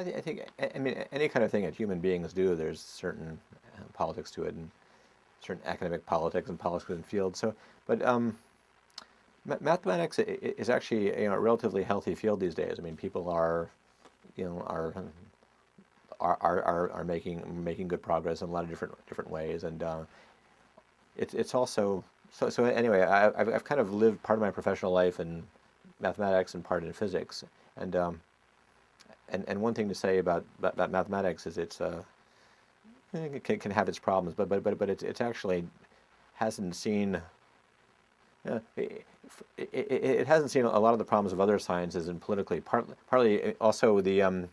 I think, I mean, any kind of thing that human beings do, there's certain politics to it, and certain academic politics and politics in fields. So, but mathematics is actually a relatively healthy field these days. I mean, people are, you know, are making good progress in a lot of different ways, and it's also so anyway. I've kind of lived part of my professional life in mathematics and part in physics, and and one thing to say about mathematics is it can have its problems, but it's actually hasn't seen. It hasn't seen a lot of the problems of other sciences, and politically, partly also the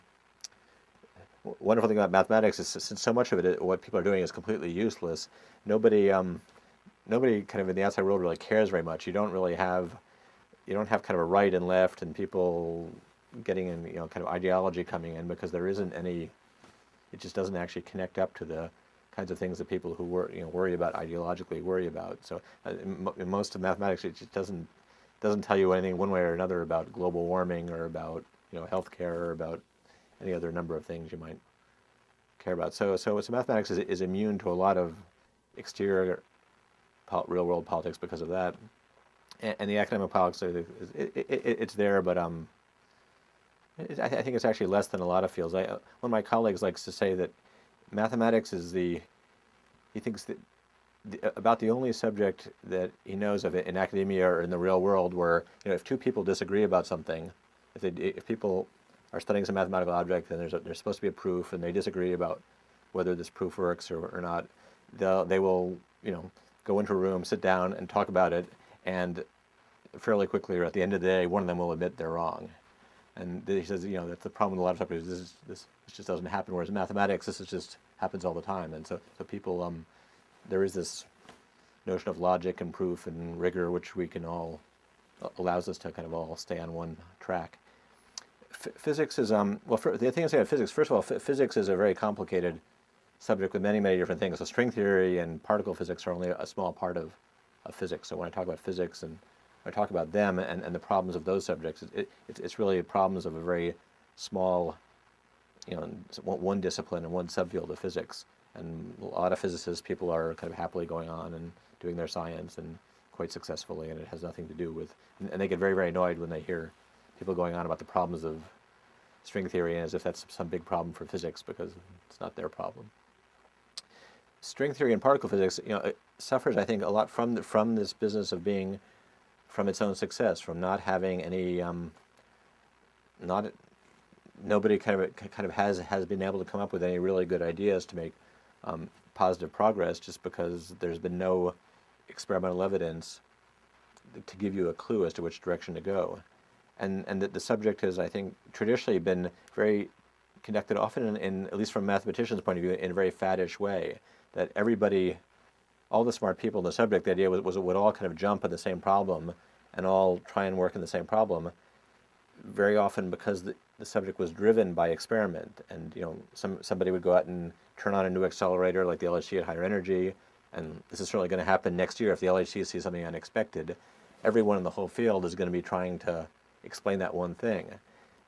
wonderful thing about mathematics is since so much of it, what people are doing is completely useless. Nobody kind of in the outside world really cares very much. You don't have kind of a right and left and people getting in, kind of ideology coming in, because there isn't any. It just doesn't actually connect up to the kinds of things that people who worry about ideologically worry about. So in most of mathematics, it just doesn't tell you anything one way or another about global warming or about healthcare or about any other number of things you might care about. So mathematics is immune to a lot of exterior real world politics because of that, and the academic politics it's there, but I think it's actually less than a lot of fields. One of my colleagues likes to say that mathematics is he thinks that about the only subject that he knows of in academia or in the real world where if two people disagree about something, if people are studying some mathematical object and there's supposed to be a proof and they disagree about whether this proof works or not, they will go into a room, sit down, and talk about it, and fairly quickly or at the end of the day, one of them will admit they're wrong. And he says, that's the problem with a lot of subjects. This just doesn't happen. Whereas in mathematics, this just happens all the time. And so people, there is this notion of logic and proof and rigor, which we can all allows us to kind of all stay on one track. Physics is the thing I say about physics. First of all, physics is a very complicated subject with many different things. So string theory and particle physics are only a small part of physics. So when I talk about physics and I talk about them and the problems of those subjects, it's really problems of a very small, one discipline and one subfield of physics. And a lot of physicists, people are kind of happily going on and doing their science and quite successfully, and it has nothing to do with, and they get very annoyed when they hear people going on about the problems of string theory and as if that's some big problem for physics, because it's not their problem. String theory and particle physics, it suffers, I think, a lot from this business of being from its own success, from not having any, nobody kind of has been able to come up with any really good ideas to make positive progress, just because there's been no experimental evidence to give you a clue as to which direction to go, and the subject has, I think, traditionally been very conducted, often in at least from a mathematician's point of view, in a very faddish way, that everybody, all the smart people in the subject, the idea was it would all kind of jump at the same problem and all try and work in the same problem, very often because the subject was driven by experiment. And somebody would go out and turn on a new accelerator like the LHC at higher energy, and this is certainly going to happen next year if the LHC sees something unexpected. Everyone in the whole field is going to be trying to explain that one thing.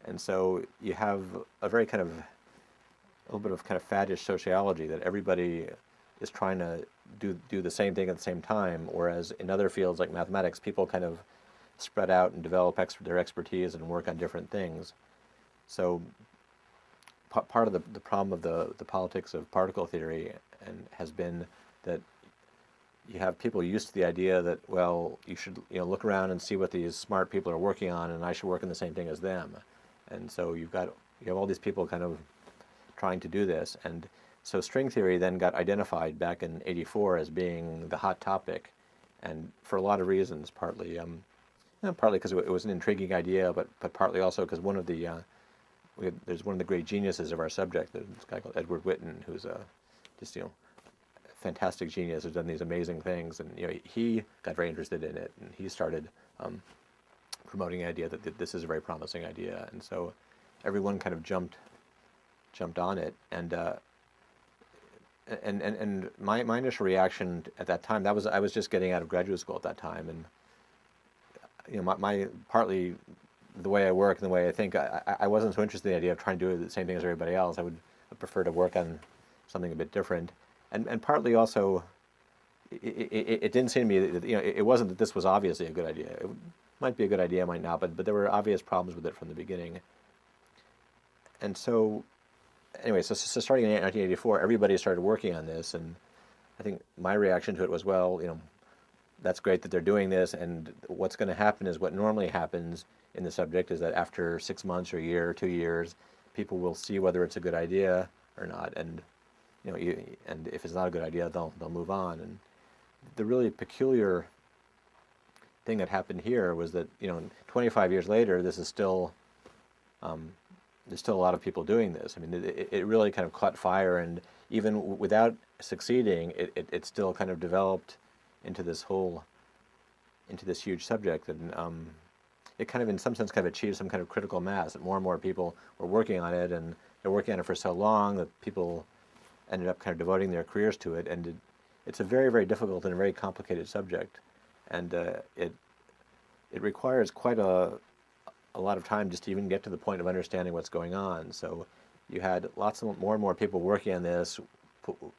And so you have a little bit of kind of faddish sociology, that everybody is trying to do the same thing at the same time, whereas in other fields like mathematics, people kind of spread out and develop their expertise and work on different things. So part of the problem of the politics of particle theory has been that you have people used to the idea that, well, you should look around and see what these smart people are working on, and I should work on the same thing as them. And so you have all these people kind of trying to do this, and so string theory then got identified back in '84 as being the hot topic, and for a lot of reasons, partly because it was an intriguing idea, but partly also because there's one of the great geniuses of our subject, this guy called Edward Witten, who's just fantastic genius who's done these amazing things, and he got very interested in it, and he started promoting the idea that this is a very promising idea, and so everyone kind of jumped on it, and my initial reaction at that time, I was just getting out of graduate school at that time, and my partly the way I work and the way I think, I wasn't so interested in the idea of trying to do the same thing as everybody else. I would prefer to work on something a bit different. And partly also, it didn't seem to me that, it wasn't that this was obviously a good idea. It might be a good idea, might not, but there were obvious problems with it from the beginning. And so, anyway, so starting in 1984, everybody started working on this, and I think my reaction to it was, well, that's great that they're doing this, and what's going to happen is what normally happens in the subject is that after 6 months or a year or 2 years, people will see whether it's a good idea or not, and and if it's not a good idea, they'll move on. And the really peculiar thing that happened here was that 25 years later, this is still there's still a lot of people doing this. I mean, it really kind of caught fire, and even without succeeding, it still kind of developed into this huge subject, and it kind of, in some sense, kind of achieved some kind of critical mass. That more and more people were working on it, and they're working on it for so long that people ended up kind of devoting their careers to it. And it's a very, very difficult and a very complicated subject, and it requires quite a lot of time just to even get to the point of understanding what's going on. So you had lots of more and more people working on this,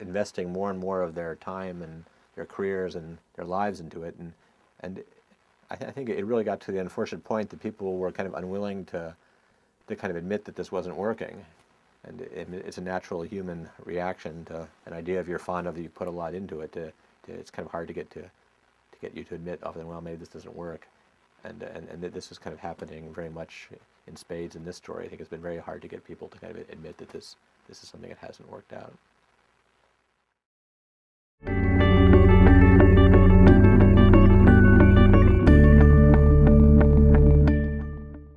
investing more and more of their time and their careers and their lives into it, and I think it really got to the unfortunate point that people were kind of unwilling to kind of admit that this wasn't working. And it's a natural human reaction to an idea if you're fond of, you put a lot into it. It's kind of hard to get you to admit often, well, maybe this doesn't work. And this is kind of happening very much in spades in this story. I think it's been very hard to get people to kind of admit that this is something that hasn't worked out.